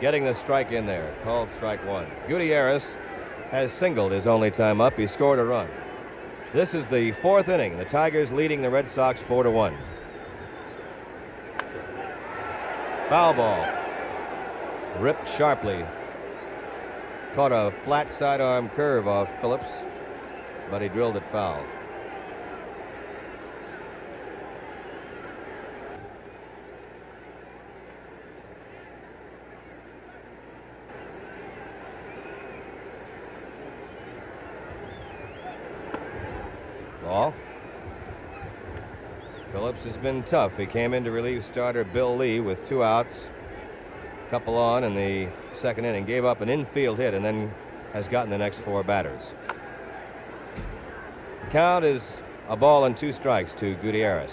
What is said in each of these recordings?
getting the strike in there. Called strike one. Gutierrez has singled his only time up. He scored a run. This is the fourth inning. The Tigers leading the Red Sox 4-1. Foul ball. Ripped sharply. Caught a flat sidearm curve off Phillips, but he drilled it foul. Ball. Phillips has been tough. He came in to relieve starter Bill Lee with 2 outs, couple on in the second inning, gave up an infield hit and then has gotten the next 4 batters. Count is a ball and 2 strikes to Gutierrez.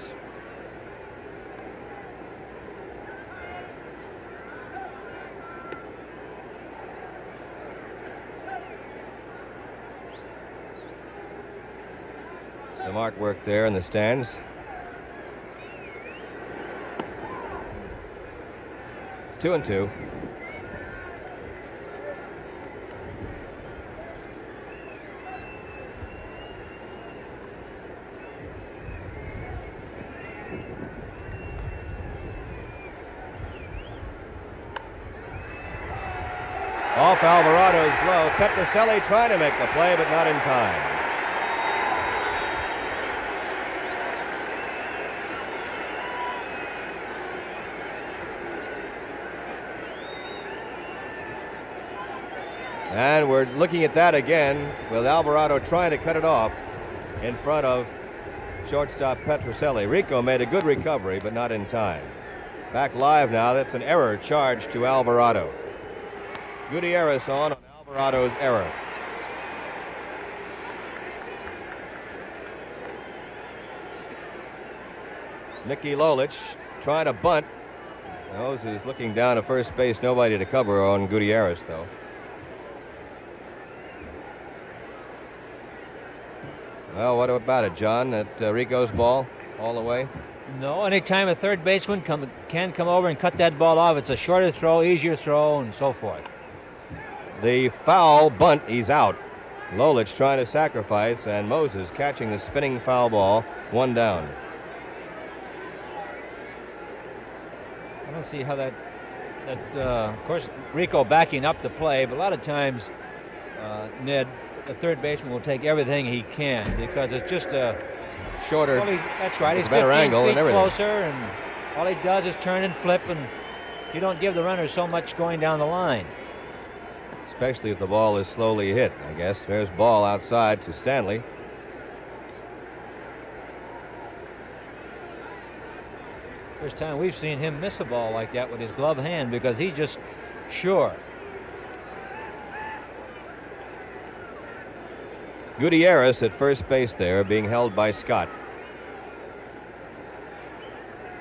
Some artwork there in the stands. Two and two. Off Alvarado's glove. Petrocelli trying to make the play, but not in time. And we're looking at that again with Alvarado trying to cut it off in front of shortstop Petrocelli. Rico made a good recovery, but not in time. Back live now. That's an error charged to Alvarado. Gutierrez on Alvarado's error. Mickey Lolich trying to bunt. Rose is looking down at first base. Nobody to cover on Gutierrez, though. Well, what about it, John? That Rico's ball all the way? No, anytime a third baseman can come over and cut that ball off, it's a shorter throw, easier throw, and so forth. The foul bunt, he's out. Lolich trying to sacrifice, and Moses catching the spinning foul ball, 1 down. I don't see how that of course, Rico backing up the play, but a lot of times, Ned, the third baseman will take everything he can because it's just a shorter. Well, that's right. He's better 15 angle feet and everything. Closer, and all he does is turn and flip, and you don't give the runner so much going down the line. Especially if the ball is slowly hit, I guess. There's ball outside to Stanley. First time we've seen him miss a ball like that with his glove hand because he's just sure. Gutierrez at first base there, being held by Scott.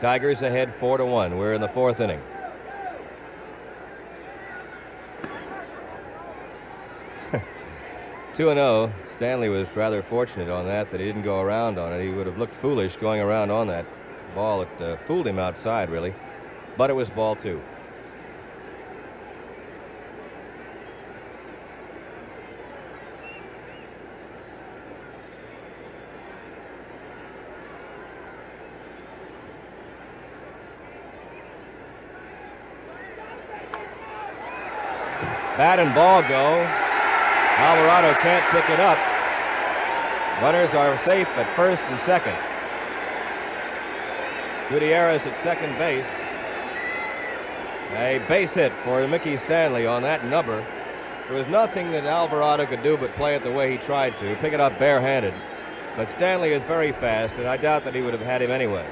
Tigers ahead 4-1. We're in the 4th inning. Two and 0. Stanley was rather fortunate on that he didn't go around on it. He would have looked foolish going around on that ball. It fooled him outside, really. But it was ball 2. Bat and ball go. Alvarado can't pick it up. Runners are safe at first and second. Gutierrez at second base. A base hit for Mickey Stanley on that number. There was nothing that Alvarado could do but play it the way he tried to, pick it up barehanded. But Stanley is very fast, and I doubt that he would have had him anyway.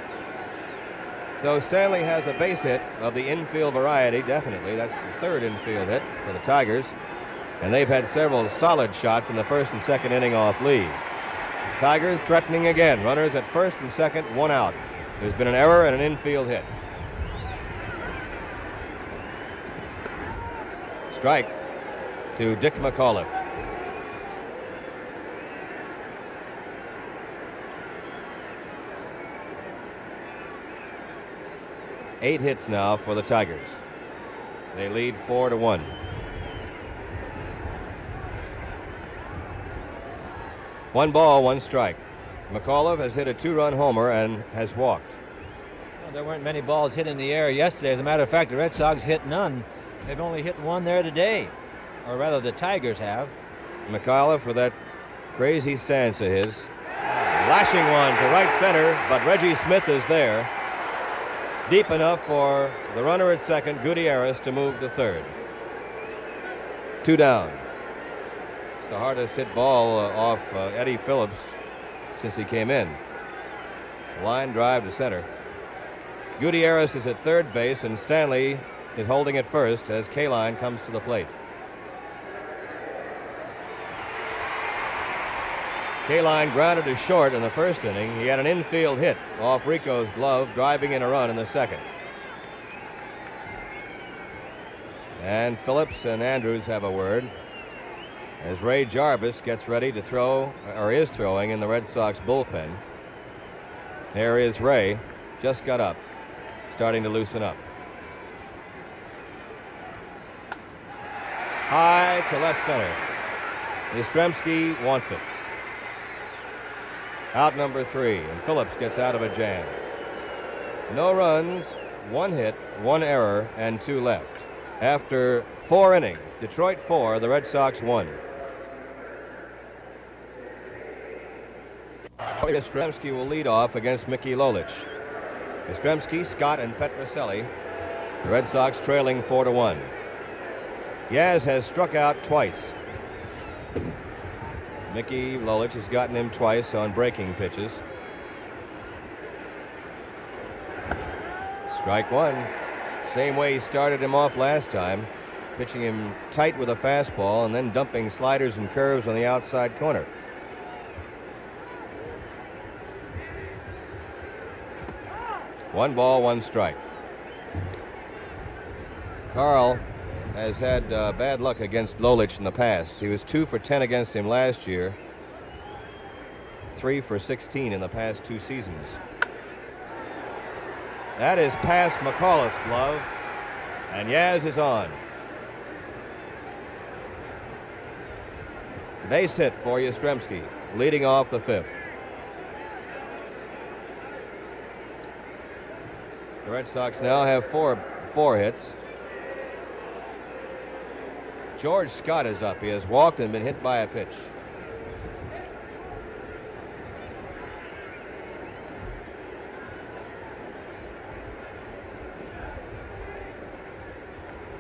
So Stanley has a base hit of the infield variety, definitely. That's the third infield hit for the Tigers. And they've had several solid shots in the first and second inning off Lee. Tigers threatening again. Runners at first and second, 1 out. There's been an error and an infield hit. Strike to Dick McAuliffe. Eight hits now for the Tigers. They lead 4-1. One ball, one strike. McAuliffe has hit a 2-run homer and has walked. Well, there weren't many balls hit in the air yesterday. As a matter of fact, the Red Sox hit none. They've only hit one there today, or rather the Tigers have. McAuliffe with that crazy stance of his, lashing one to right center, but Reggie Smith is there, deep enough for the runner at second, Gutierrez, to move to third. 2 down. It's the hardest hit ball off Eddie Phillips since he came in. Line drive to center. Gutierrez is at third base, and Stanley is holding at first as Kaline comes to the plate. Kaline grounded to short in the first inning. He had an infield hit off Rico's glove, driving in a run in the second. And Phillips and Andrews have a word as Ray Jarvis gets ready to throw, or is throwing, in the Red Sox bullpen. There is Ray, just got up, starting to loosen up. High to left center. Yastrzemski wants it. Out number 3, and Phillips gets out of a jam. No runs, 1 hit, 1 error, and 2 left. After 4 innings, Detroit 4, the Red Sox 1. Yastrzemski will lead off against Mickey Lolich. Yastrzemski, Scott, and Petrocelli. The Red Sox trailing 4-1. Yaz has struck out twice. Mickey Lolich has gotten him twice on breaking pitches. Strike 1. Same way he started him off last time, pitching him tight with a fastball and then dumping sliders and curves on the outside corner. One ball, one strike. Carl has had bad luck against Lolich in the past. He was 2 for 10 against him last year, 3 for 16 in the past 2 seasons. That is past McAuliffe's glove, and Yaz is on. Base hit for Yastrzemski, leading off the 5th. The Red Sox now have four hits. George Scott is up. He has walked and been hit by a pitch.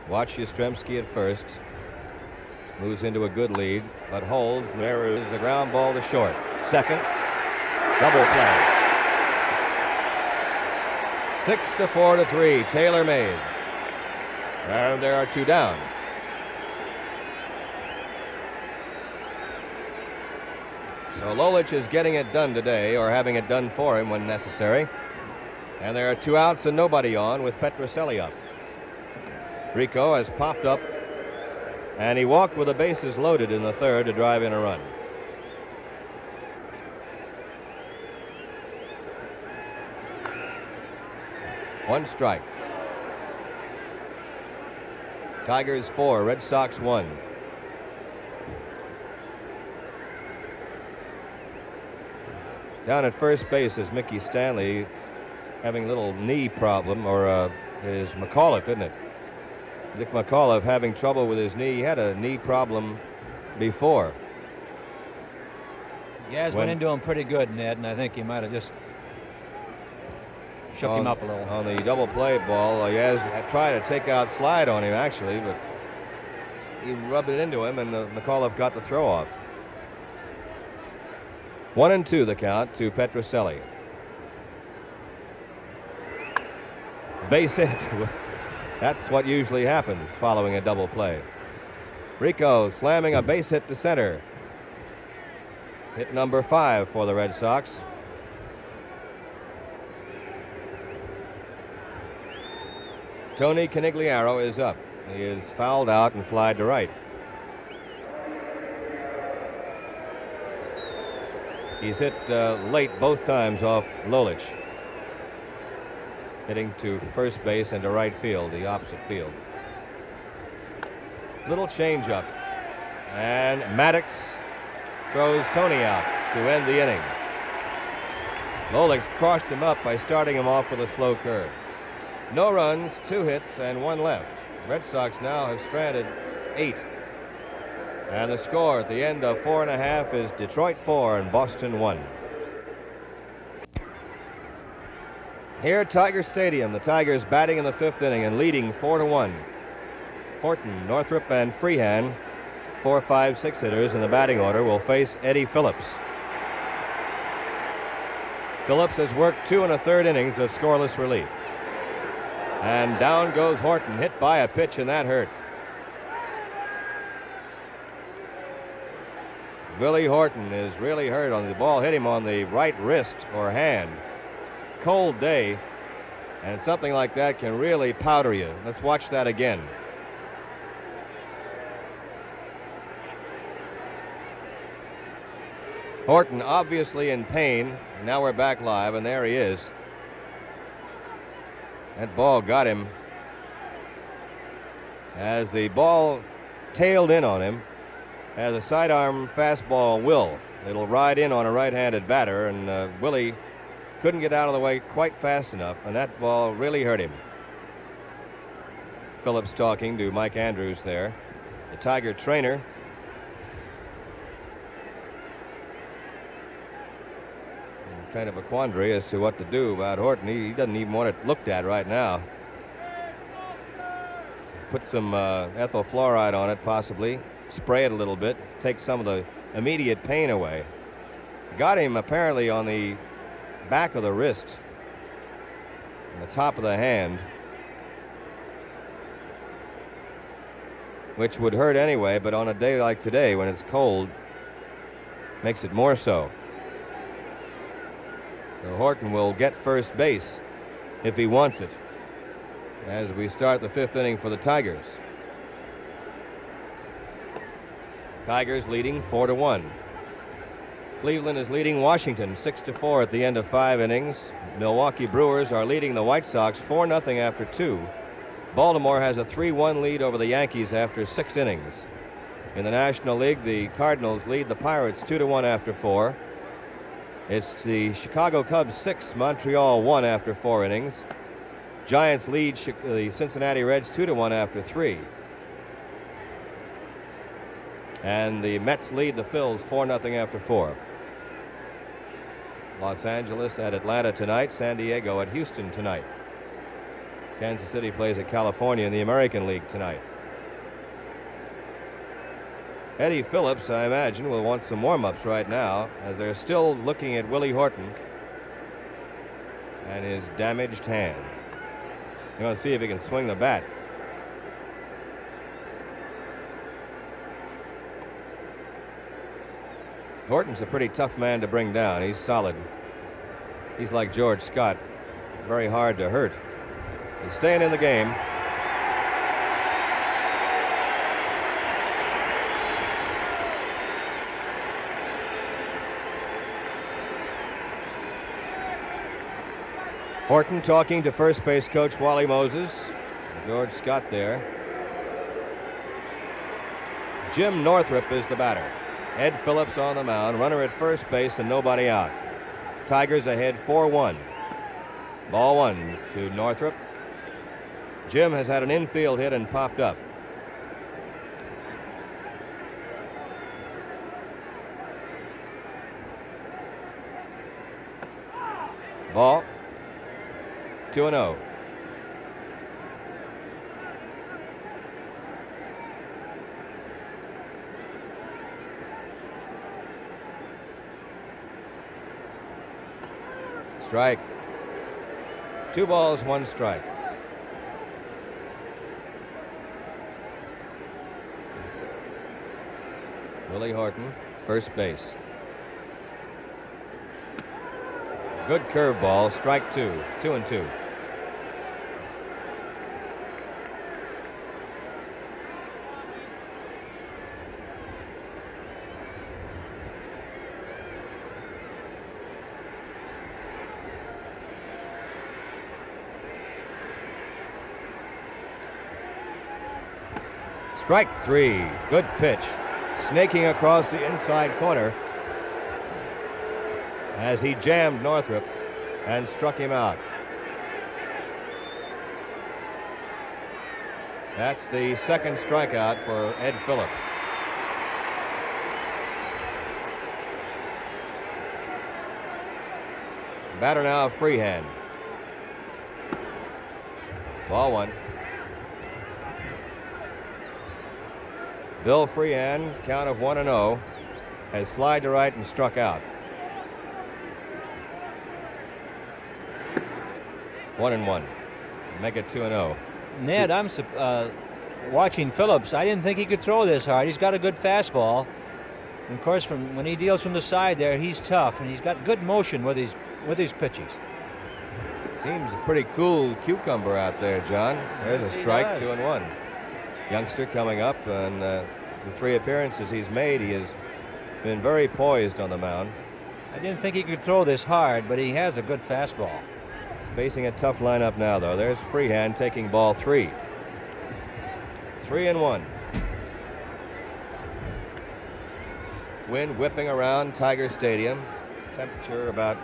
Watch Yastrzemski at first. Moves into a good lead, but holds. There is a ground ball to short. Second. Double play. 6-4-3. Taylor made. And there are 2 down. So Lolich is getting it done today, or having it done for him when necessary. And there are 2 outs and nobody on with Petrocelli up. Rico has popped up, and he walked with the bases loaded in the 3rd to drive in a run. One strike. Tigers 4, Red Sox 1. Down at first base is Mickey Stanley, having a little knee problem, or is McAuliffe, isn't it? Dick McAuliffe having trouble with his knee. He had a knee problem before. Yaz went into him pretty good, Ned, and I think he might have just shook him up a little. On the double play ball, Yaz tried to take out slide on him, actually, but he rubbed it into him, and McAuliffe got the throw off. 1-2 the count to Petrocelli. Base hit. That's what usually happens following a double play. Rico slamming a base hit to center. Hit number 5 for the Red Sox. Tony Canigliaro is up. He is fouled out and flied to right. He's hit late both times off Lolich, hitting to first base and to right field, the opposite field. Little changeup. And Maddox throws Tony out to end the inning. Lolich crossed him up by starting him off with a slow curve. No runs, 2 hits, and 1 left. Red Sox now have stranded 8. And the score at the end of 4.5 is Detroit 4 and Boston 1. Here at Tiger Stadium, the Tigers batting in the 5th inning and leading 4-1. Horton, Northrup, and Freehan, 4, 5, 6 hitters in the batting order, will face Eddie Phillips. Phillips has worked 2 1/3 innings of scoreless relief. And down goes Horton, hit by a pitch, and that hurt. Willie Horton is really hurt. On the ball hit him on the right wrist or hand. Cold day, and something like that can really powder you. Let's watch that again. Horton obviously in pain. Now we're back live, and there he is. That ball got him as the ball tailed in on him, as a sidearm fastball will. It'll ride in on a right-handed batter, and Willie couldn't get out of the way quite fast enough, and that ball really hurt him. Phillips talking to Mike Andrews there, the Tiger trainer. Kind of a quandary as to what to do about Horton. He doesn't even want it looked at right now. Put some ethyl fluoride on it, possibly. Spray it a little bit. Take some of the immediate pain away. Got him apparently on the back of the wrist, on the top of the hand, which would hurt anyway, but on a day like today when it's cold, makes it more so. So Horton will get first base if he wants it as we start the 5th inning for the Tigers. Tigers leading 4-1. Cleveland is leading Washington 6-4 at the end of 5 innings. Milwaukee Brewers are leading the White Sox 4-0 after 2. Baltimore has a 3-1 lead over the Yankees after 6 innings. In the National League, the Cardinals lead the Pirates 2-1 after 4. It's the Chicago Cubs 6, Montreal 1 after 4 innings. Giants lead the Cincinnati Reds 2-1 after 3. And the Mets lead the Phils 4-0 after 4. Los Angeles at Atlanta tonight. San Diego at Houston tonight. Kansas City plays at California in the American League tonight. Eddie Phillips, I imagine, will want some warm-ups right now as they're still looking at Willie Horton and his damaged hand. You want to see if he can swing the bat. Horton's a pretty tough man to bring down. He's solid. He's like George Scott, very hard to hurt. He's staying in the game. Horton talking to first base coach Wally Moses. George Scott there. Jim Northrup is the batter. Ed Phillips on the mound, runner at first base and nobody out. Tigers ahead 4-1. Ball 1 to Northrup. Jim has had an infield hit and popped up. Ball 2-0. Strike. 2 balls, 1 strike. Willie Horton, first base. Good curveball, strike 2, 2-2. Strike 3. Good pitch. Snaking across the inside corner as he jammed Northrup and struck him out. That's the second strikeout for Ed Phillips. Batter now Freehand. Ball 1. Bill Freehand, count of 1-0, has flied to right and struck out. 1-1. Make it 2-0. Ned, I'm watching Phillips. I didn't think he could throw this hard. He's got a good fastball. And of course, when he deals from the side there, he's tough, and he's got good motion with his pitches. Seems a pretty cool cucumber out there, John. There's a strike, 2-1. Youngster coming up, and the 3 appearances he's made, he has been very poised on the mound. I didn't think he could throw this hard, but he has a good fastball. Facing a tough lineup now, though. There's Freehand taking ball 3. 3-1. Wind whipping around Tiger Stadium. Temperature about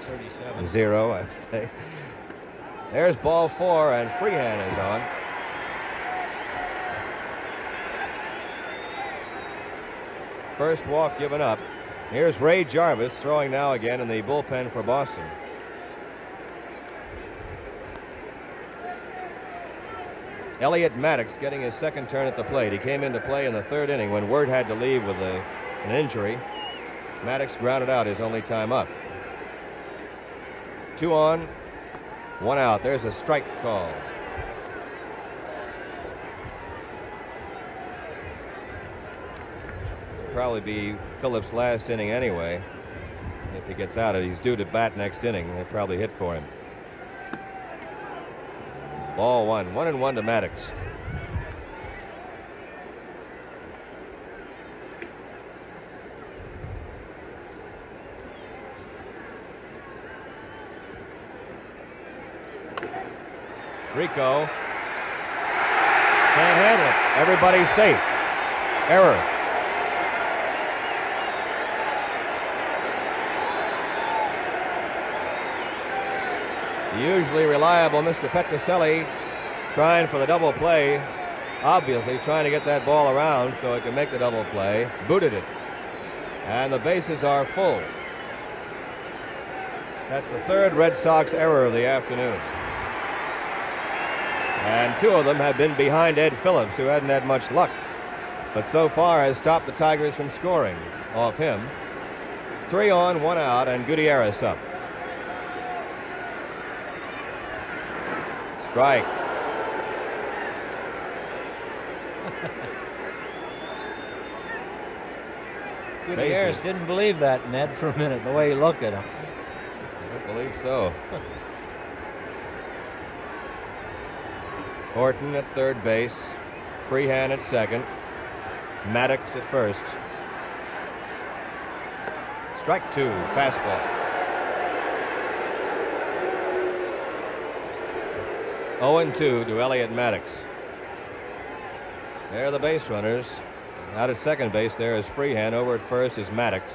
37. 0, I'd say. There's ball 4, and Freehand is on. First walk given up. Here's Ray Jarvis throwing now again in the bullpen for Boston. Elliot Maddox getting his second turn at the plate. He came into play in the 3rd inning when Word had to leave with an injury. Maddox grounded out his only time up. 2 on, 1 out. There's a strike call. It'll probably be Phillips' last inning anyway. If he gets out, he's due to bat next inning. They'll probably hit for him. Ball 1. 1-1 to Maddox. Rico can't handle it. Everybody's safe. Error. Usually reliable Mr. Petrocelli trying for the double play. Obviously trying to get that ball around so it can make the double play. Booted it. And the bases are full. That's the 3rd Red Sox error of the afternoon. And 2 of them have been behind Ed Phillips, who hadn't had much luck, but so far has stopped the Tigers from scoring off him. 3 on, 1 out, and Gutierrez up. Strike. Gutierrez didn't believe that, Ned, for a minute, the way he looked at him. I don't believe so. Horton at 3rd base. Freehand at 2nd. Maddox at 1st. Strike 2, fastball. 0-2 to Elliot Maddox. There are the base runners. Out at 2nd base there is Freehand. Over at 1st is Maddox.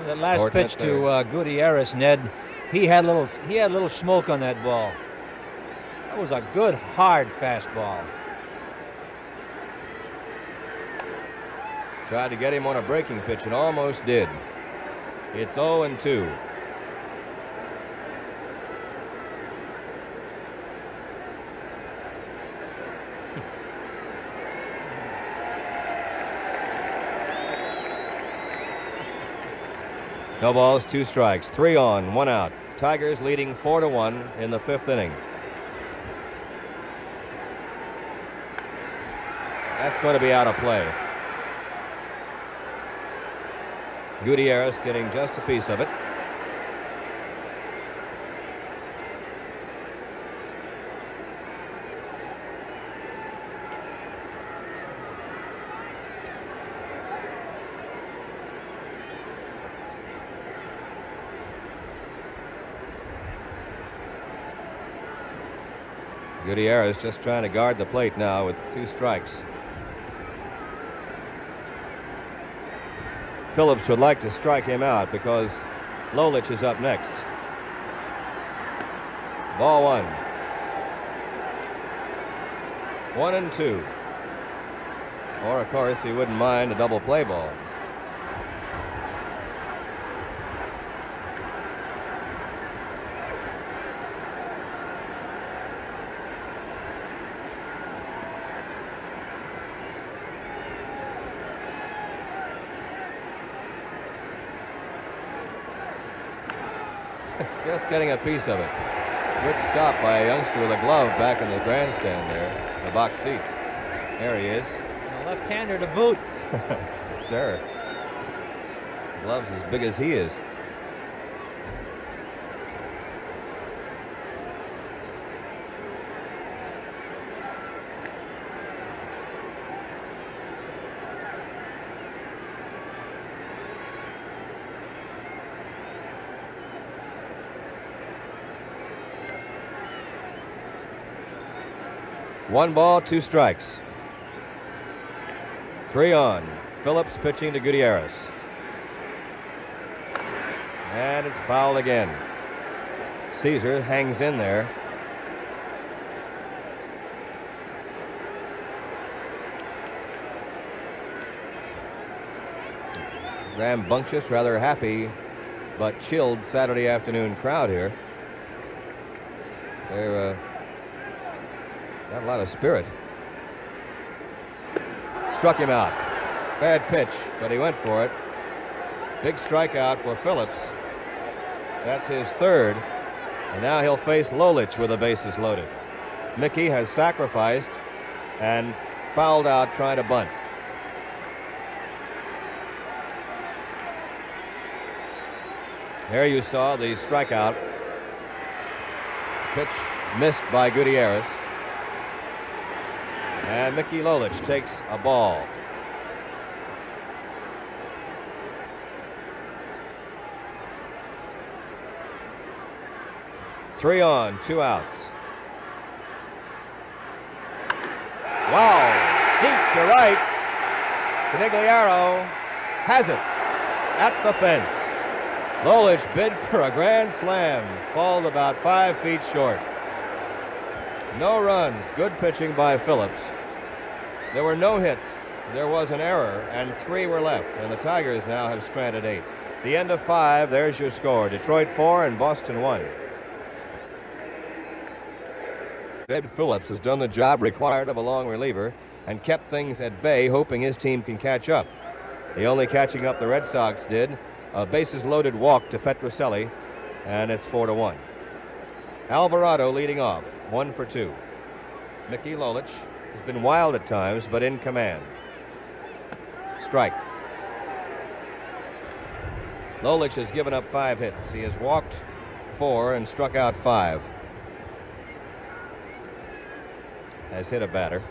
That last Horton pitch to Gutierrez, Ned, he had a little smoke on that ball. That was a good hard fastball. Tried to get him on a breaking pitch and almost did. It's 0-2. No balls, 2 strikes. 3 on, 1 out. Tigers leading 4-1 in the 5th inning. That's going to be out of play. Gutierrez getting just a piece of it. Gutierrez just trying to guard the plate now with 2 strikes. Phillips would like to strike him out because Lolich is up next. Ball 1. 1-2. Or, of course, he wouldn't mind a double play ball. Just getting a piece of it. Good stop by a youngster with a glove back in the grandstand there, the box seats. There he is. A left-hander to boot. Sir. Gloves as big as he is. One ball, 2 strikes. 3 on. Phillips pitching to Gutierrez. And it's fouled again. Caesar hangs in there. Rambunctious, rather happy, but chilled Saturday afternoon crowd here. They're got a lot of spirit. Struck him out. Bad pitch, but he went for it. Big strikeout for Phillips. That's his 3rd. And now he'll face Lolich with the bases loaded. Mickey has sacrificed and fouled out trying to bunt. There you saw the strikeout. Pitch missed by Gutierrez. And Mickey Lolich takes a ball. Three on, 2 outs. Wow! Deep to right. Canigliaro has it at the fence. Lolich bid for a grand slam. Falls about 5 feet short. No runs. Good pitching by Phillips. There were no hits. There was an error, and 3 were left, and the Tigers now have stranded 8. The end of 5, there's your score. Detroit 4 and Boston 1. Ed Phillips has done the job required of a long reliever and kept things at bay, hoping his team can catch up. The only catching up the Red Sox did, a bases-loaded walk to Petrocelli, and it's 4-1. Alvarado leading off, 1 for 2. Mickey Lolich has been wild at times, but in command. Strike. Lolich has given up 5 hits. He has walked 4 and struck out 5. Has hit a batter.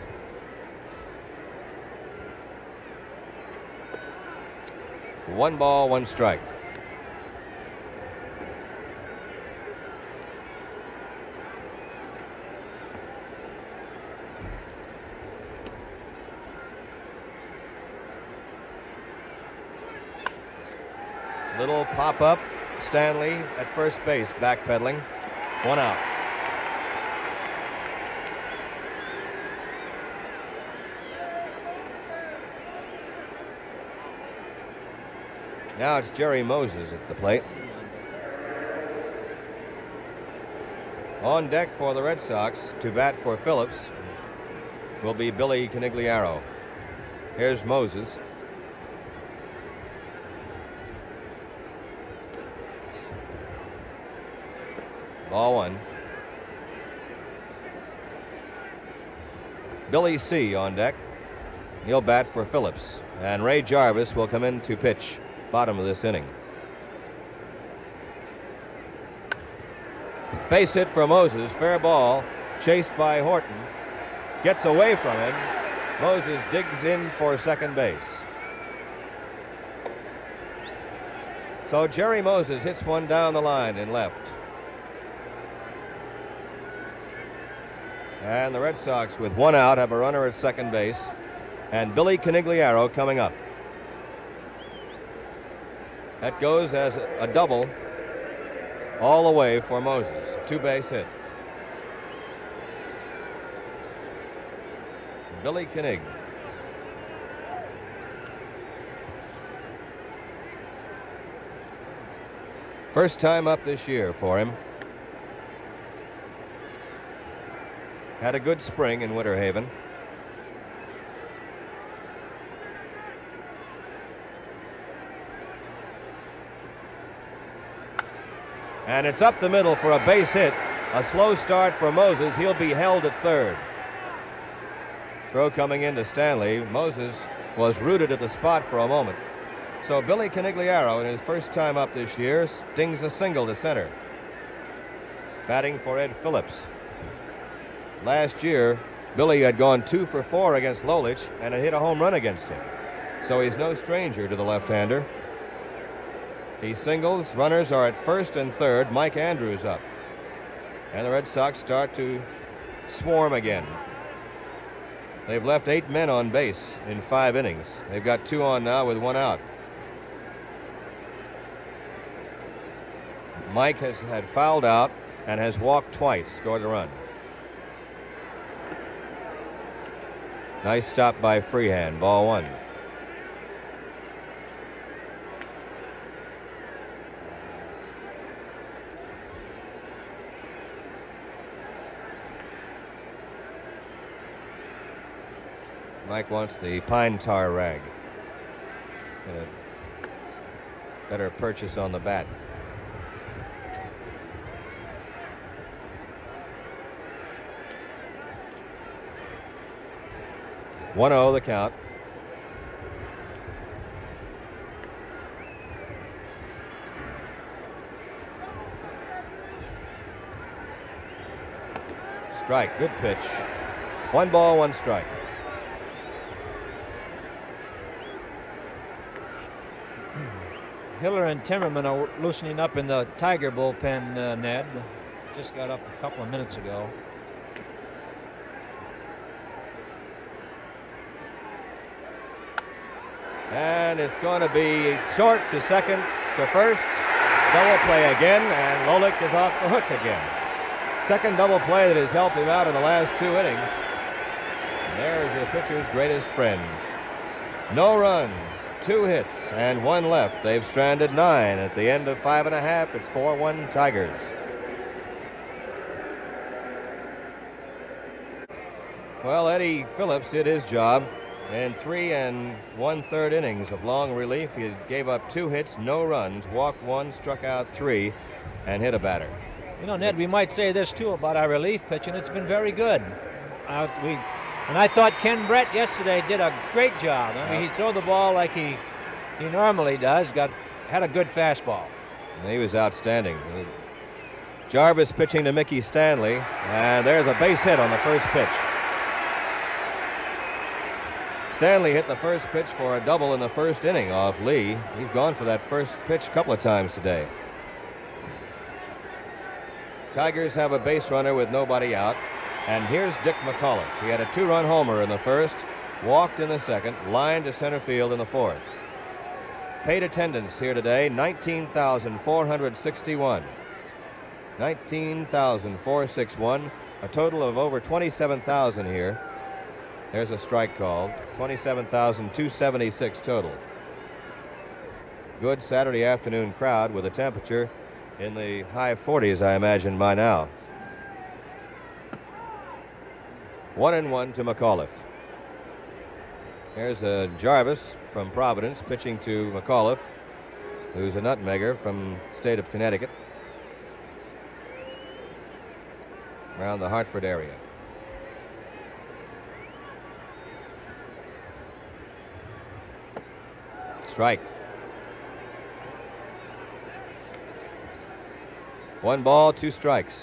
One ball, 1 strike. Little pop-up. Stanley at first base, backpedaling. 1 out. Now it's Jerry Moses at the plate. On deck for the Red Sox to bat for Phillips will be Billy Canigliaro. Here's Moses. Ball 1. Billy C. on deck. He'll bat for Phillips. And Ray Jarvis will come in to pitch bottom of this inning. Base hit for Moses. Fair ball. Chased by Horton. Gets away from him. Moses digs in for second base. So Jerry Moses hits one down the line in left. And the Red Sox, with one out, have a runner at second base. And Billy Canigliaro coming up. That goes as a double all the way for Moses. Two-base hit. Billy Knig. First time up this year for him. Had a good spring in Winter Haven. And it's up the middle for a base hit. A slow start for Moses. He'll be held at third. Throw coming into Stanley. Moses was rooted at the spot for a moment. So Billy Canigliaro, in his first time up this year, stings a single to center. Batting for Ed Phillips. Last year, Billy had gone 2 for 4 against Lolich and had hit a home run against him. So he's no stranger to the left-hander. He singles. Runners are at first and third. Mike Andrews up. And the Red Sox start to swarm again. They've left 8 men on base in 5 innings. They've got 2 on now with 1 out. Mike has had fouled out and has walked twice, scored a run. Nice stop by Freehan. Ball 1. Mike wants the pine tar rag. A better purchase on the bat. One 0 the count. Strike. Good pitch. 1 ball, 1 strike. Hiller and Timmerman are loosening up in the Tiger bullpen, Ned. Just got up a couple of minutes ago. And it's going to be short to second to first. Double play again, and Lolich is off the hook again. Second double play that has helped him out in the last 2 innings. And there's the pitcher's greatest friend. No runs, 2 hits, and 1 left. They've stranded 9 at the end of 5 1/2. It's 4-1 Tigers. Well, Eddie Phillips did his job. In 3 1/3 innings of long relief, he gave up 2 hits, no runs, walked 1, struck out 3, and hit a batter. You know, Ned, we might say this too about our relief pitching. It's been very good. And I thought Ken Brett yesterday did a great job. I mean, he threw the ball like he normally does. Had a good fastball. And he was outstanding. Jarvis pitching to Mickey Stanley, and there's a base hit on the first pitch. Stanley hit the first pitch for a double in the first inning off Lee. He's gone for that first pitch a couple of times today. Tigers have a base runner with nobody out. And here's Dick McCullough. He had a 2-run homer in the first, walked in the second, lined to center field in the fourth. Paid attendance here today, 19,461. 19,461. A total of over 27,000 here. There's a strike called. 27,276 total. Good Saturday afternoon crowd with a temperature in the high 40s, I imagine, by now. 1-1 to McAuliffe. Here's Jarvis from Providence pitching to McAuliffe, who's a nutmegger from the state of Connecticut, around the Hartford area. Strike. 1 ball, 2 strikes.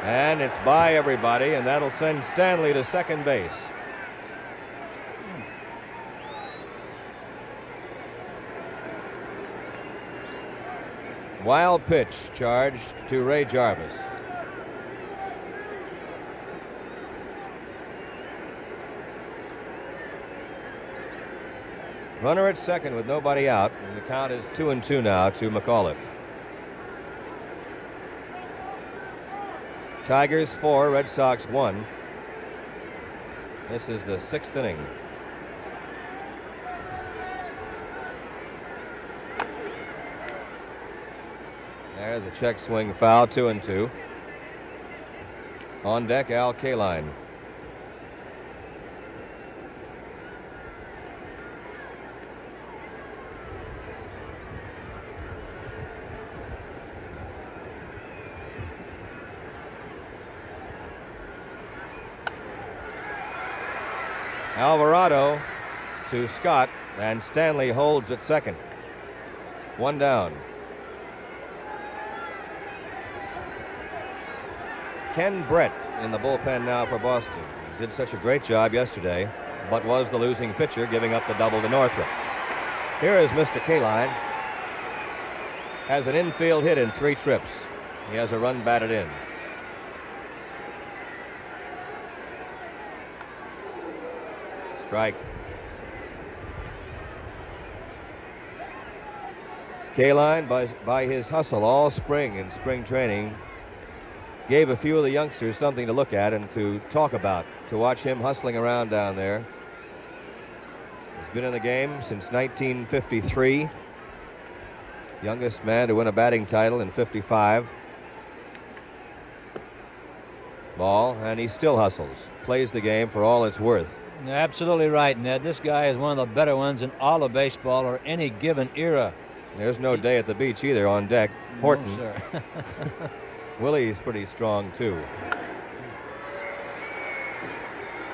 And it's by everybody, and that'll send Stanley to second base. Wild pitch charged to Ray Jarvis. Runner at second with nobody out, and the count is 2-2 now to McAuliffe. Tigers 4, Red Sox 1. This is the 6th inning. There's a check swing foul, 2-2. On deck, Al Kaline. Alvarado to Scott, and Stanley holds at second. One down. Ken Brett in the bullpen now for Boston. Did such a great job yesterday, but was the losing pitcher, giving up the double to Northrup. Here is Mr. Kaline. Has an infield hit in 3 trips. He has a run batted in. Strike. Kaline, by his hustle all spring in spring training, gave a few of the youngsters something to look at and to talk about, to watch him hustling around down there. He's been in the game since 1953. Youngest man to win a batting title in 55. Ball, and he still hustles. Plays the game for all it's worth. You're absolutely right, Ned. This guy is one of the better ones in all of baseball or any given era. There's no day at the beach either on deck. Horton. No, sir. Willie's pretty strong, too.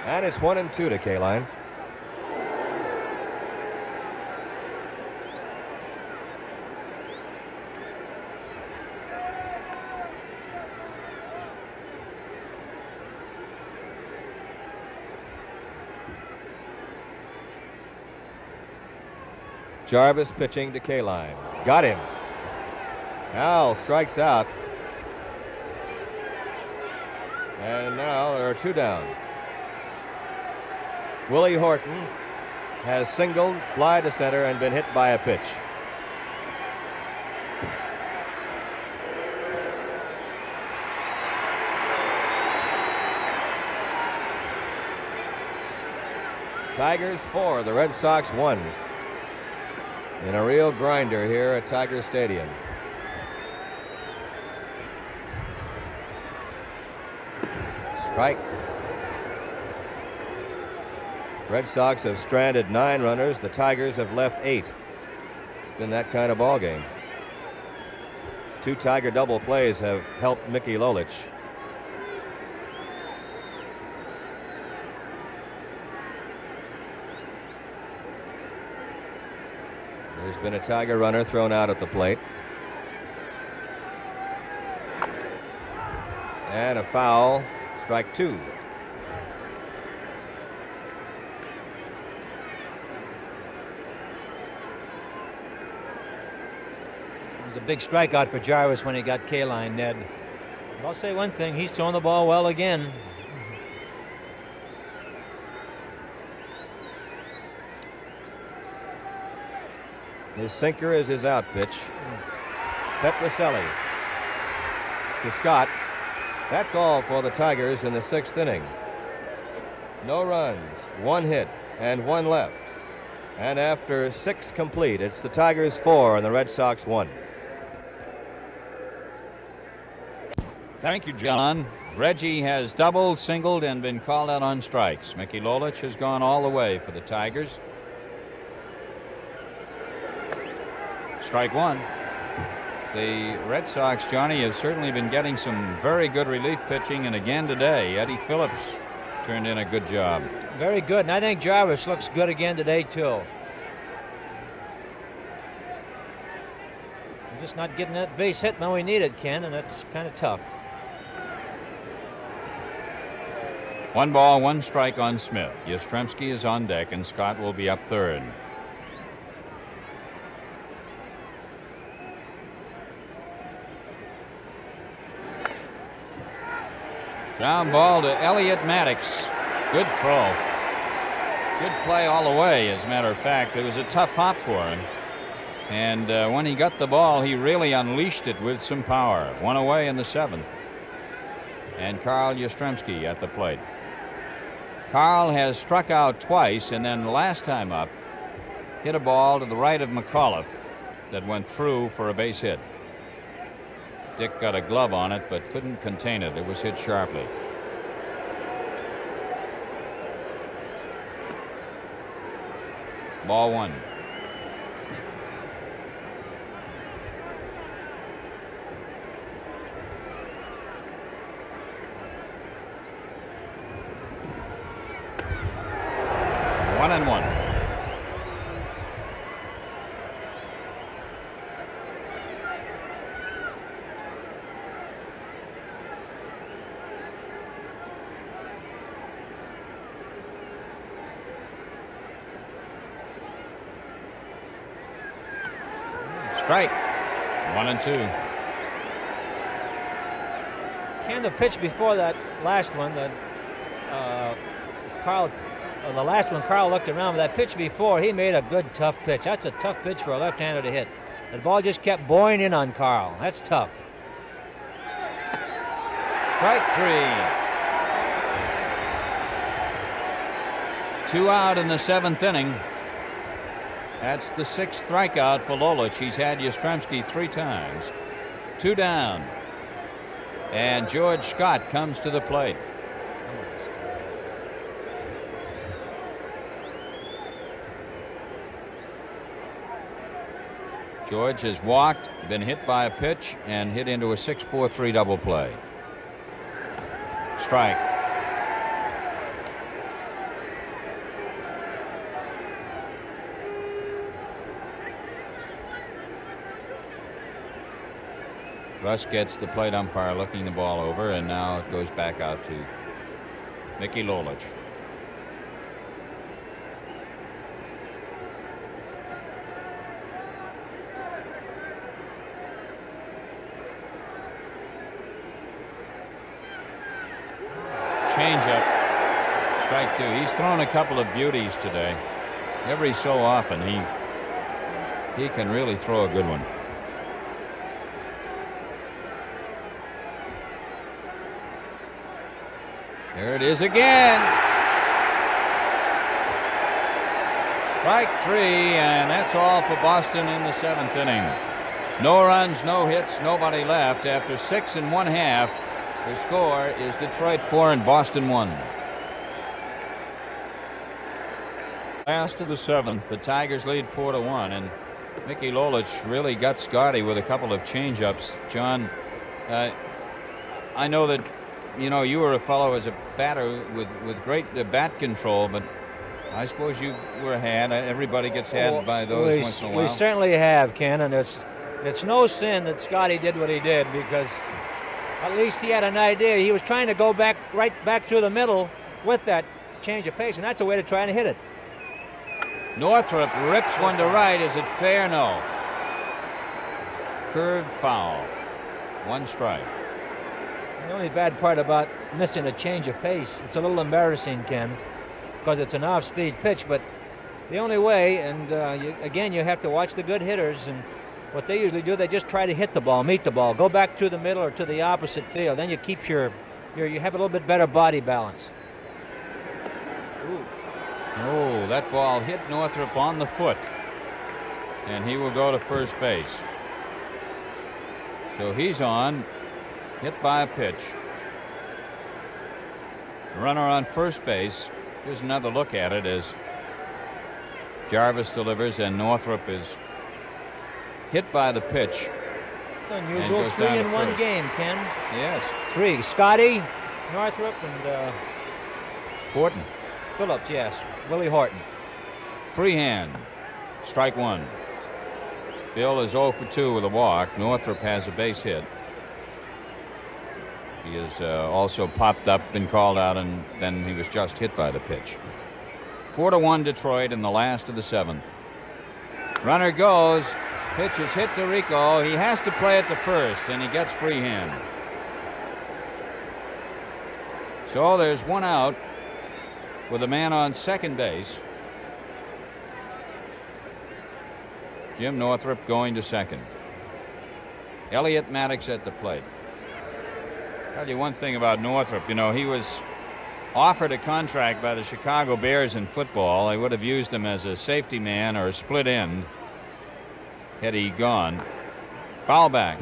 And it's 1-2 to Kaline. Jarvis pitching to Kaline. Got him. Al strikes out. And now there are 2 down. Willie Horton has singled, fly to center, and been hit by a pitch. Tigers 4, the Red Sox 1. In a real grinder here at Tiger Stadium. Strike. Red Sox have stranded 9 runners. The Tigers have left 8. It's been that kind of ball game. 2 Tiger double plays have helped Mickey Lolich. There's been a Tiger runner thrown out at the plate. And a foul. Strike 2. It was a big strikeout for Jarvis when he got Kaline, Ned. But I'll say one thing, he's throwing the ball well again. His sinker is his out pitch. Petrocelli to Scott. That's all for the Tigers in the 6th inning. No runs, 1 hit, and 1 left. And after 6 complete, it's the Tigers 4 and the Red Sox 1. Thank you, John. Reggie has doubled, singled, and been called out on strikes. Mickey Lolich has gone all the way for the Tigers. Strike 1. The Red Sox, Johnny, have certainly been getting some very good relief pitching, and again today, Eddie Phillips turned in a good job. Very good, and I think Jarvis looks good again today, too. We're just not getting that base hit when we need it, Ken, and that's kind of tough. 1 ball, 1 strike on Smith. Yastrzemski is on deck, and Scott will be up third. Ground ball to Elliott Maddox. Good throw. Good play all the way, as a matter of fact. It was a tough hop for him. And when he got the ball, he really unleashed it with some power. 1 away in the 7th. And Carl Yastrzemski at the plate. Carl has struck out twice, and then the last time up, hit a ball to the right of McAuliffe that went through for a base hit. Dick got a glove on it, but couldn't contain it. It was hit sharply. Ball 1. One and one. Strike. 1 and 2. Can the pitch before that last one that Carl, the last one Carl looked around, but that pitch before, he made a good tough pitch. That's a tough pitch for a left-hander to hit. The ball just kept boring in on Carl. That's tough. Strike 3. 2 out in the 7th inning. That's the 6th strikeout for Lolich. He's had Yastrzemski 3 times. 2 down. And George Scott comes to the plate. George has walked, been hit by a pitch, and hit into a 6-4-3 double play. Strike. Russ gets the plate umpire looking the ball over, and now it goes back out to Mickey Lolich. Changeup. Strike 2. He's thrown a couple of beauties today. Every so often he can really throw a good one. There it is again. Strike 3, and that's all for Boston in the 7th inning. No runs, no hits, nobody left. After 6 1/2, the score is Detroit 4 and Boston 1. Last of the 7th, the Tigers lead 4-1, and Mickey Lolich really got Scotty with a couple of changeups. John, I know that you were a fellow as a batter with great bat control, but I suppose you were had. Everybody gets had by those once in a while. We certainly have, Ken, and it's no sin that Scotty did what he did, because at least he had an idea. He was trying to go right back through the middle with that change of pace, and that's a way to try and hit it. Northrup rips one to right. Is it fair? No. Curved foul. 1 strike. The only bad part about missing a change of pace, it's a little embarrassing, Ken, because it's an off-speed pitch, but the only way, and again, you have to watch the good hitters, and what they usually do, they just try to hit the ball, meet the ball, go back to the middle or to the opposite field. Then you keep you have a little bit better body balance. Ooh. Oh, that ball hit Northrup on the foot, and he will go to first base. So he's on, hit by a pitch. Runner on first base. Here's another look at it as Jarvis delivers, and Northrup is hit by the pitch. It's unusual. 3-in-1 game, Ken. Yes. 3. Scotty, Northrup, and Horton. Phillips, yes. Willie Horton. Freehand. Strike 1. Bill is 0 for 2 with a walk. Northrup has a base hit. He has also popped up, been called out, and then he was just hit by the pitch. 4-1 Detroit in the last of the 7th. Runner goes. Pitch is hit to Rico. He has to play it to first, and he gets free hand. So there's one out with a man on second base. Jim Northrup going to second. Elliot Maddox at the plate. Tell you one thing about Northrup. You know, he was offered a contract by the Chicago Bears in football. They would have used him as a safety man or a split end had he gone. Foul back.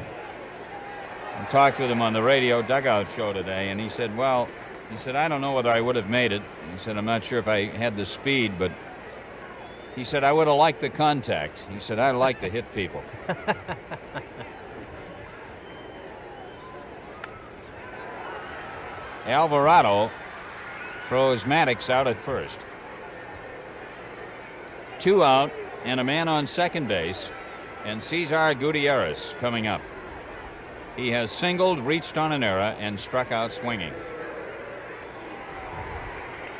I talked with him on the radio dugout show today, and he said, well, I don't know whether I would have made it. He said, I'm not sure if I had the speed, but he said, I would have liked the contact. He said, I like to hit people. Alvarado throws Maddox out at first. 2 out and a man on second base, and Cesar Gutierrez coming up. He has singled, reached on an error, and struck out swinging.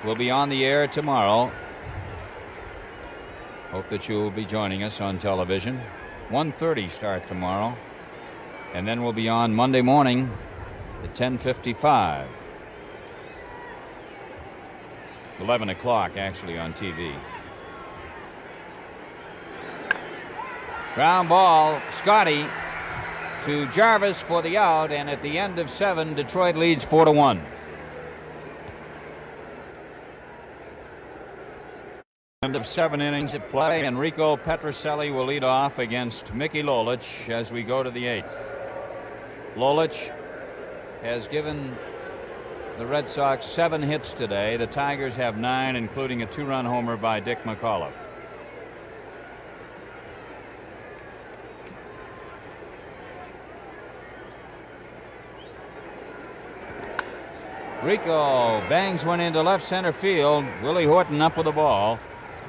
We'll be on the air tomorrow. Hope that you will be joining us on television. 1:30 start tomorrow, and then we'll be on Monday morning at 10:55. 11 o'clock actually on TV. Ground ball, Scotty to Jarvis for the out, and at the end of 7, Detroit leads 4-1. End of 7 innings at play. Enrico Petrocelli will lead off against Mickey Lolich as we go to the 8th. Lolich has given the Red Sox 7 hits today. The Tigers have 9, including a 2-run homer by Dick McAuliffe. Rico bangs one into left center field. Willie Horton up with the ball,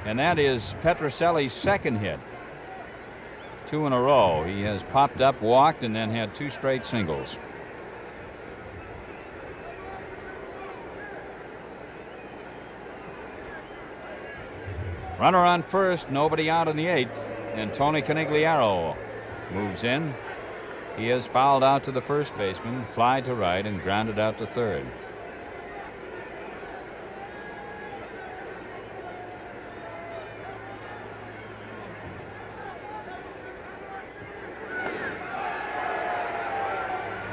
and that is Petrocelli's second hit. 2 in a row. He has popped up, walked, and then had 2 straight singles. Runner on first, nobody out in the 8th, and Tony Conigliaro moves in. He has fouled out to the first baseman, fly to right, and grounded out to third.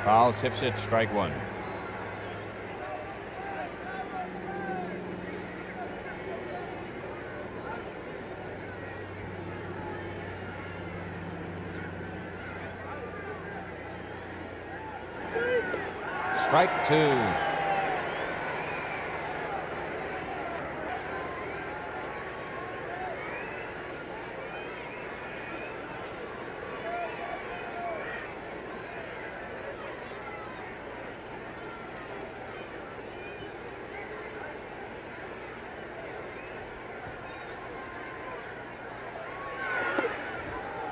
Foul, tips it, strike 1. Strike 2.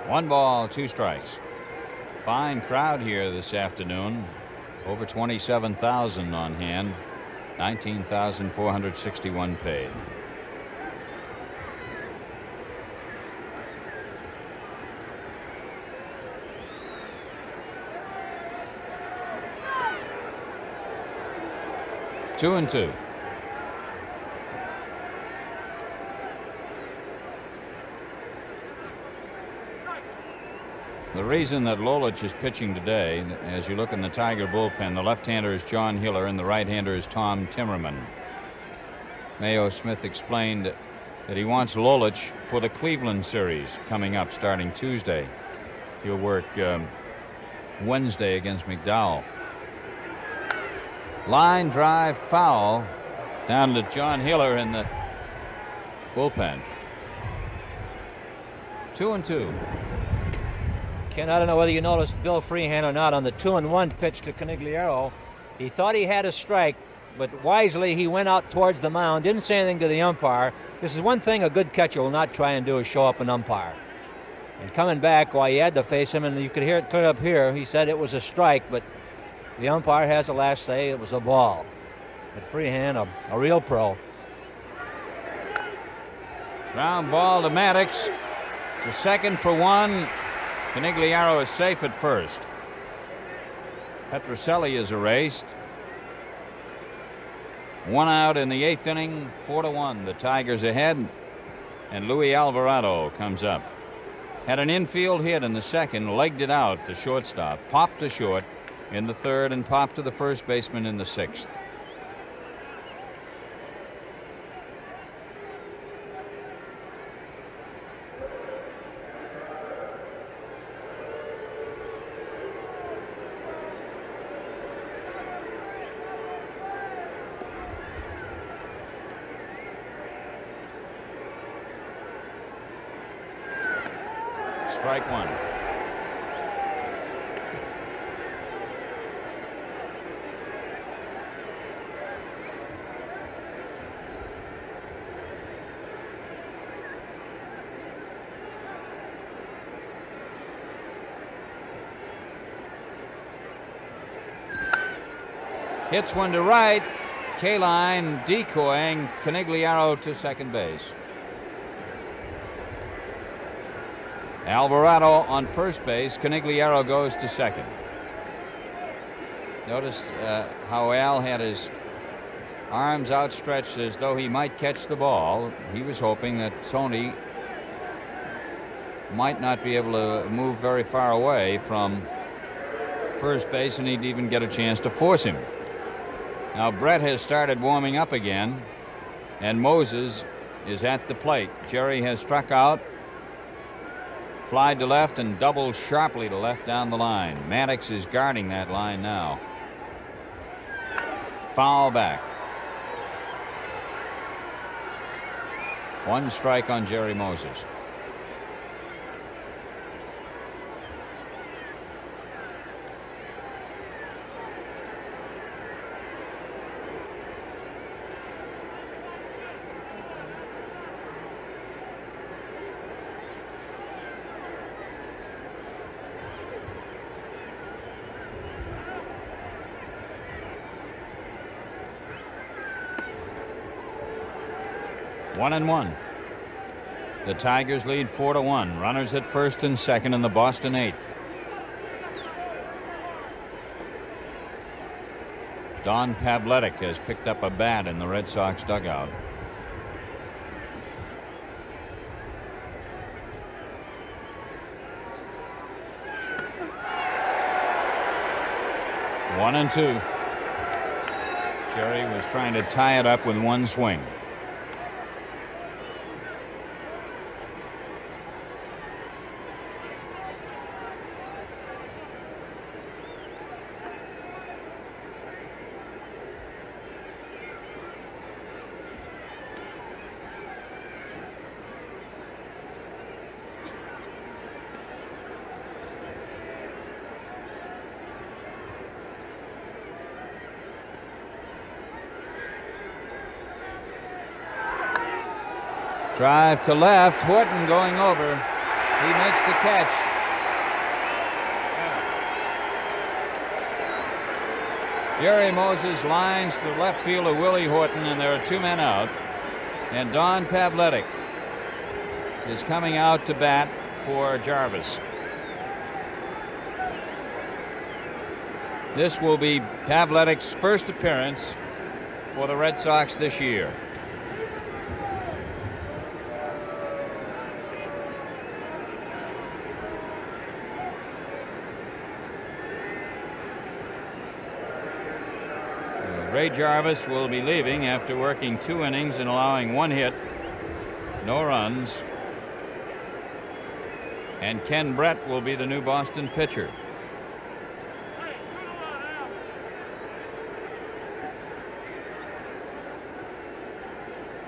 One ball, 2 strikes. Fine crowd here this afternoon. Over 27,000 on hand. 19,461 paid. Two and two. The reason that Lolich is pitching today, as you look in the Tiger bullpen, the left-hander is John Hiller and the right-hander is Tom Timmerman. Mayo Smith explained that he wants Lolich for the Cleveland series coming up starting Tuesday. He'll work Wednesday against McDowell. Line drive foul down to John Hiller in the bullpen. 2 and 2. Ken, I don't know whether you noticed Bill Freehand or not on the 2-1 pitch to Conigliaro. He thought he had a strike, but wisely he went out towards the mound, didn't say anything to the umpire. This is one thing a good catcher will not try and do, is show up an umpire. And coming back, while he had to face him, and you could hear it clear up here, he said it was a strike, but The umpire has the last say. It was a ball. But Freehan, a real pro. Ground ball to Maddox. To second for one. Canigliaro is safe at first. Petrocelli is erased. 1 out in the 8th inning, 4-1. The Tigers ahead, and Luis Alvarado comes up. Had an infield hit in the second, legged it out to shortstop, popped to short in the 3rd, and popped to the first baseman in the 6th. Strike one. Hits one to right. K-line decoying Canigliaro to second base. Alvarado on first base. Canigliaro goes to second. Notice how Al had his arms outstretched as though he might catch the ball. He was hoping that Tony might not be able to move very far away from first base, and he'd even get a chance to force him. Now Brett has started warming up again, and Moses is at the plate. Jerry has struck out, flied to left, and doubled sharply to left down the line. Maddox is guarding that line now. Foul back. One strike on Jerry Moses. One and one. The Tigers lead 4-1. Runners at first and second in the Boston 8th. Don Pavletic has picked up a bat in the Red Sox dugout. One and two. Jerry was trying to tie it up with one swing. Drive to left. Horton going over. He makes the catch. Jerry Moses lines to the left fielder Willie Horton, and there are two men out. And Don Pavletic is coming out to bat for Jarvis. This will be Pavletic's first appearance for the Red Sox this year. Ray Jarvis will be leaving after working 2 innings and allowing 1 hit, no runs. And Ken Brett will be the new Boston pitcher.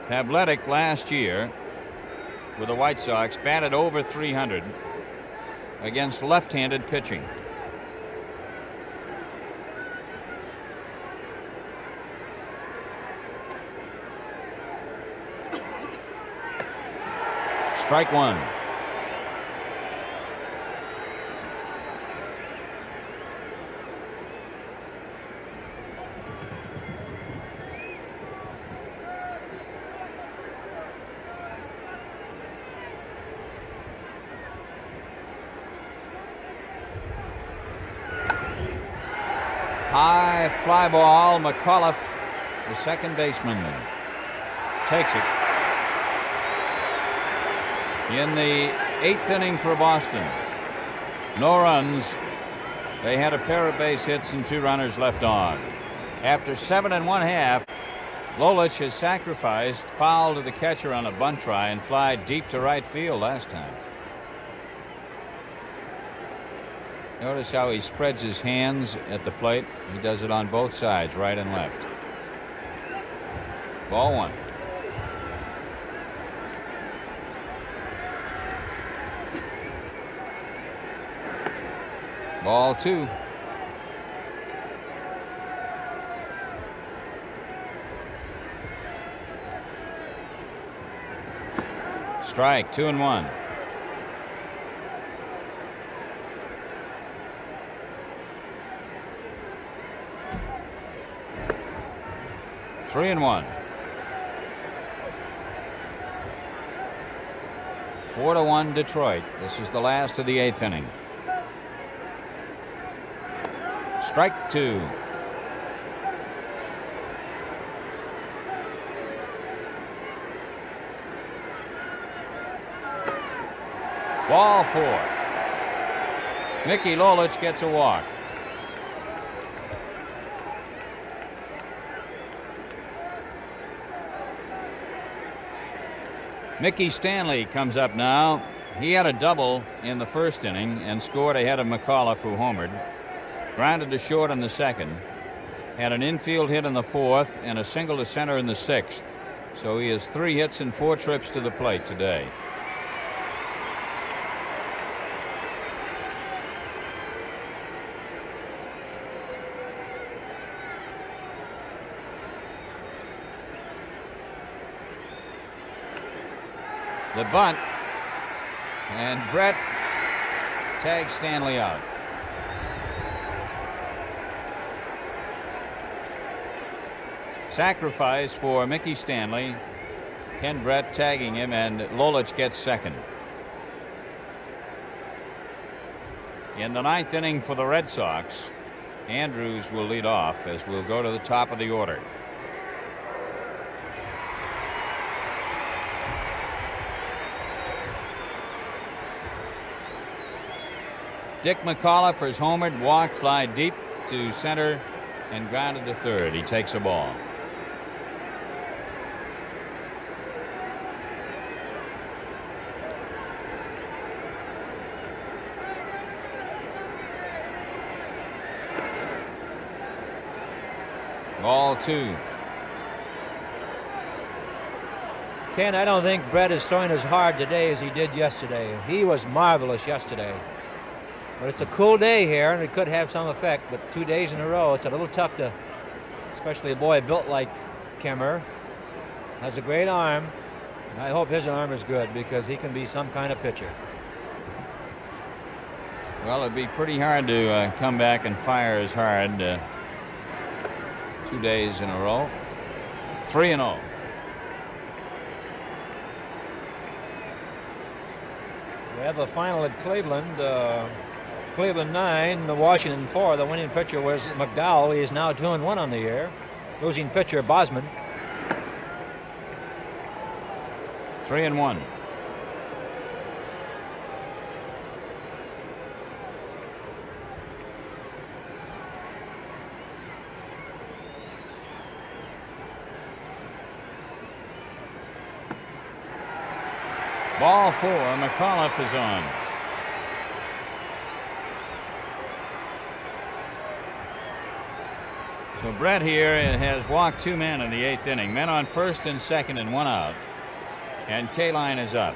Pavletic last year with the White Sox batted over .300 against left-handed pitching. Strike one. High fly ball. McAuliffe, the second baseman, takes it. In the 8th inning for Boston. No runs. They had a pair of base hits and 2 runners left on. After 7 1/2, Lolich has sacrificed, foul to the catcher on a bunt try, and fly deep to right field last time. Notice how he spreads his hands at the plate. He does it on both sides, right and left. Ball 1. Ball 2. Strike, 2-1. Three and 1. 4-1 Detroit. This is the last of the 8th inning. Strike 2. Ball 4. Mickey Lolich gets a walk. Mickey Stanley comes up now. He had a double in the 1st inning and scored ahead of McAuliffe, who homered. Grounded to short in the 2nd. Had an infield hit in the 4th and a single to center in the 6th. So he has 3 hits and 4 trips to the plate today. The bunt, and Brett tags Stanley out. Sacrifice for Mickey Stanley. Ken Brett tagging him, and Lolich gets second. In the 9th inning for the Red Sox, Andrews will lead off as we'll go to the top of the order. Dick McAuliffe has homered, walked, fly deep to center, and grounded to third. He takes a ball. Ball 2. Ken, I don't think Brett is throwing as hard today as he did yesterday. He was marvelous yesterday. But it's a cool day here, and it could have some effect. But 2 days in a row, it's a little tough to, especially a boy built like Kemmer. Has a great arm. And I hope his arm is good because he can be some kind of pitcher. Well, it'd be pretty hard to come back and fire as hard 2 days in a row. 3-0. We have a final at Cleveland. Cleveland 9, Washington 4. The winning pitcher was McDowell. He is now 2-1 on the year. Losing pitcher Bosman. 3-1. Ball 4. McAuliffe is on. So Brett here has walked 2 men in the 8th inning. Men on first and second and 1 out. And Kaline is up.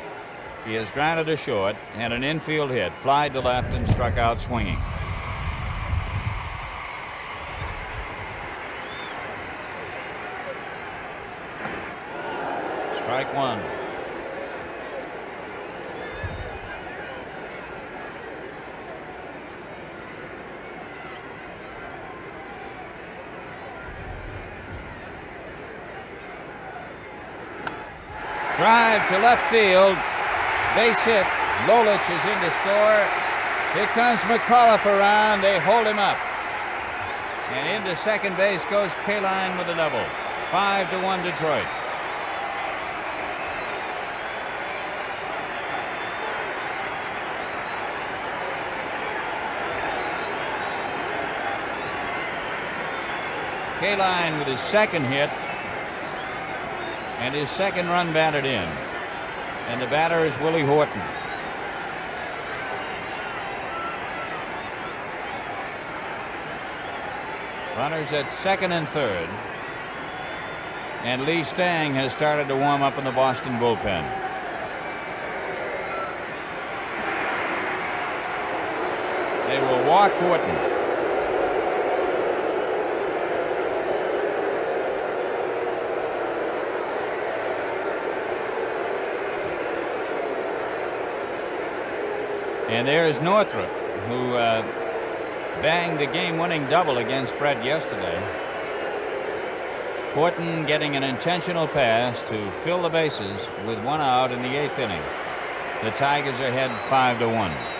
He has grounded to short and an infield hit. Flied to left and struck out swinging. Strike 1. Drive to left field. Base hit. Lolich is in to score. Here comes McAuliffe around. They hold him up. And into second base goes Kaline with a double. 5-1 Detroit. Kaline with his second hit and his second run batted in. And the batter is Willie Horton. Runners at second and third. And Lee Stang has started to warm up in the Boston bullpen. They will walk Horton. And there's Northrup, who banged the game-winning double against Brett yesterday. Horton getting an intentional pass to fill the bases with 1 out in the 8th inning. The Tigers are ahead 5-1.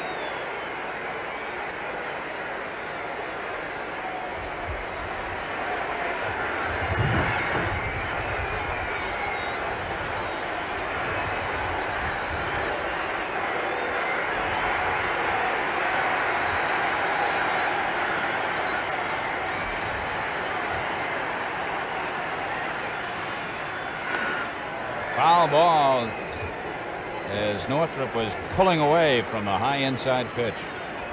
Foul ball as Northrup was pulling away from a high inside pitch.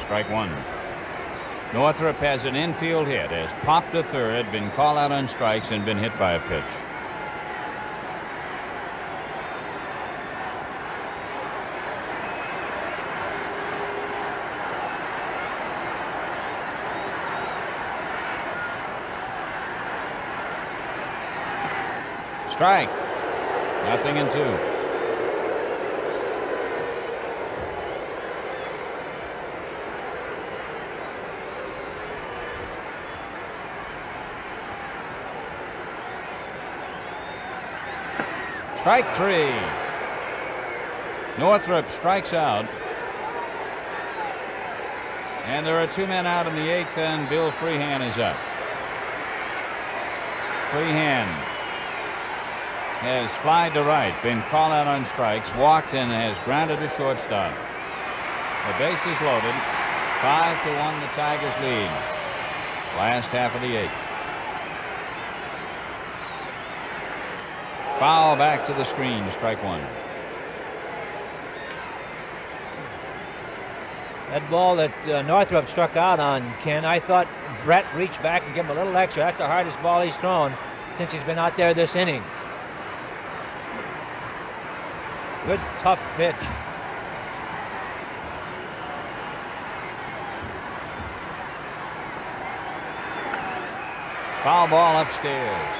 Strike one. Northrup has an infield hit, has popped to third, been called out on strikes, and been hit by a pitch. Strike. 0-2. Strike 3. Northrup strikes out. And there are 2 men out in the 8th, and Bill Freehan is up. Freehan has flied to right, been called out on strikes, walked, and has grounded to shortstop. The base is loaded. 5-1 the Tigers lead. Last half of the 8th. Foul back to the screen. Strike one. That ball that Northrup struck out on, Ken, I thought Brett reached back and gave him a little extra. That's the hardest ball he's thrown since he's been out there this inning. Good, tough pitch. Foul ball upstairs.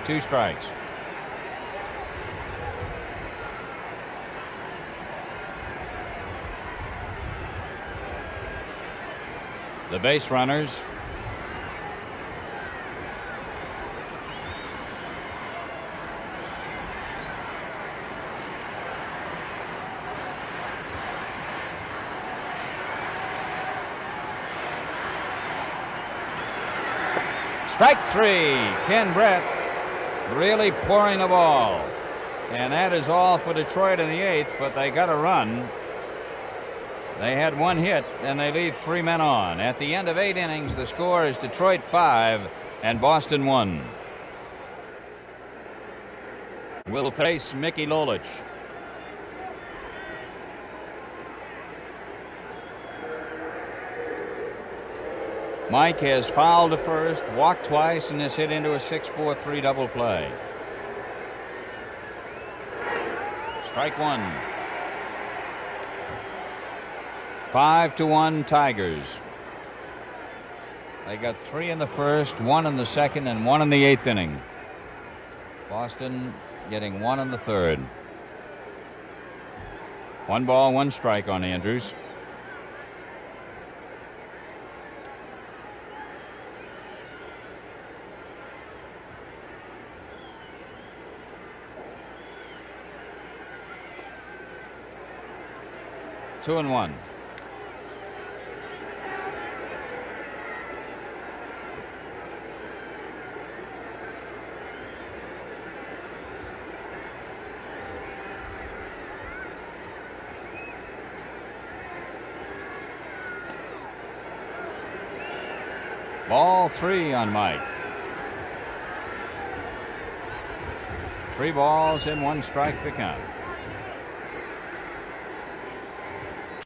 2 strikes. The base runners. Strike 3. Ken Brett really pouring the ball. And that is all for Detroit in the 8th, but they got a run. They had 1 hit, and they leave 3 men on. At the end of 8 innings, the score is Detroit 5 and Boston 1. Will face Mickey Lolich. Mike has fouled to first, walked twice, and is hit into a 6-4-3 double play. Strike one. 5-1 Tigers. They got 3 in the first, 1 in the second, and 1 in the 8th inning. Boston getting 1 in the 3rd. 1 ball, 1 strike on Andrews. Two and 1. Ball 3 on Mike. 3 balls and 1 strike to count.